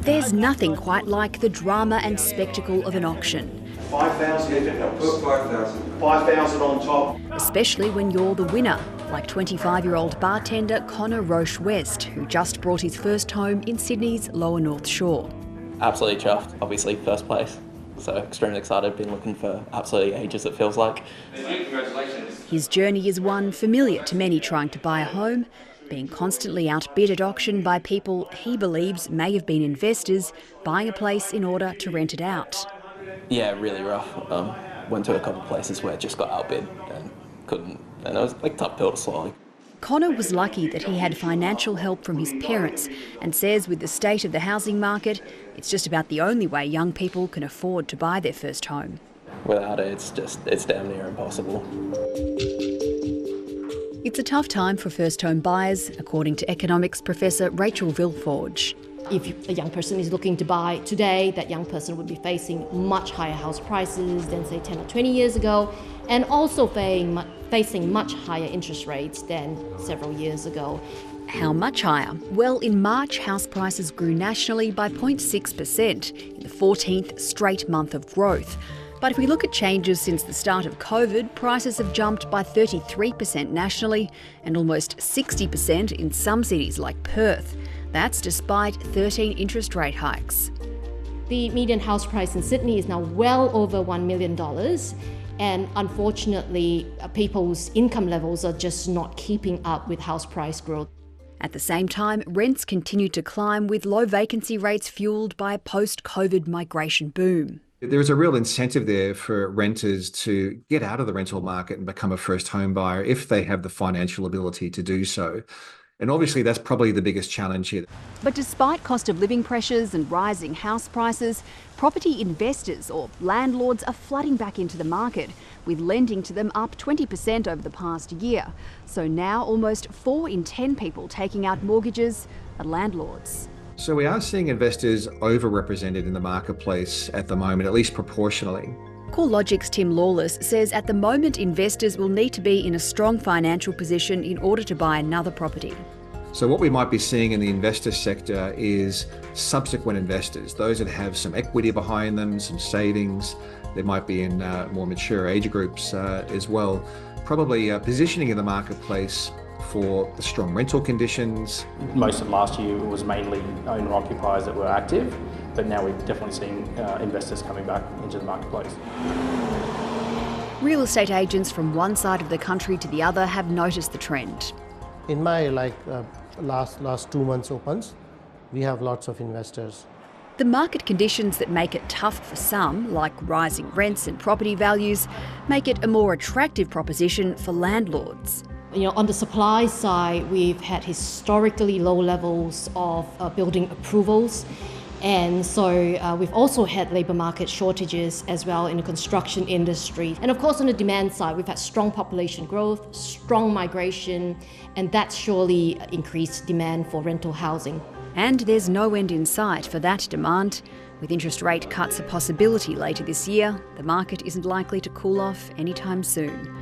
There's nothing quite like the drama and spectacle of an auction. 5,000. Put 5,000. 5,000 on top. Especially when you're the winner, like 25-year-old bartender Connor Roche West, who just bought his first home in Sydney's Lower North Shore. Absolutely chuffed, obviously first place. So extremely excited, been looking for absolutely ages it feels like. Congratulations. His journey is one familiar to many trying to buy a home, being constantly outbid at auction by people he believes may have been investors buying a place in order to rent it out. Yeah, really rough. Went to a couple of places where it just got outbid and couldn't, and it was like a tough pill to swallow. Connor was lucky that he had financial help from his parents and says with the state of the housing market, it's just about the only way young people can afford to buy their first home. Without it, it's damn near impossible. It's a tough time for first home buyers, according to economics professor Rachel Villeforge. If a young person is looking to buy today, that young person would be facing much higher house prices than, say, 10 or 20 years ago, and also facing much higher interest rates than several years ago. How much higher? Well, in March, house prices grew nationally by 0.6% in the 14th straight month of growth. But if we look at changes since the start of COVID, prices have jumped by 33% nationally and almost 60% in some cities like Perth. That's despite 13 interest rate hikes. The median house price in Sydney is now well over $1 million, and unfortunately, people's income levels are just not keeping up with house price growth. At the same time, rents continue to climb with low vacancy rates fuelled by a post-COVID migration boom. There's a real incentive there for renters to get out of the rental market and become a first home buyer if they have the financial ability to do so. And obviously that's probably the biggest challenge here. But despite cost of living pressures and rising house prices, property investors or landlords are flooding back into the market, with lending to them up 20% over the past year. So now almost 4 in 10 people taking out mortgages are landlords. So we are seeing investors overrepresented in the marketplace at the moment, at least proportionally. CoreLogic's Tim Lawless says at the moment investors will need to be in a strong financial position in order to buy another property. So what we might be seeing in the investor sector is subsequent investors, those that have some equity behind them, some savings. They might be in more mature age groups as well, probably positioning in the marketplace for the strong rental conditions. Most of last year was mainly owner-occupiers that were active, but now we've definitely seen investors coming back into the marketplace. Real estate agents from one side of the country to the other have noticed the trend. In my last 2 months opens, we have lots of investors. The market conditions that make it tough for some, like rising rents and property values, make it a more attractive proposition for landlords. On the supply side, we've had historically low levels of building approvals. And so we've also had labour market shortages as well in the construction industry. And of course, on the demand side, we've had strong population growth, strong migration, and that's surely increased demand for rental housing. And there's no end in sight for that demand. With interest rate cuts a possibility later this year, the market isn't likely to cool off anytime soon.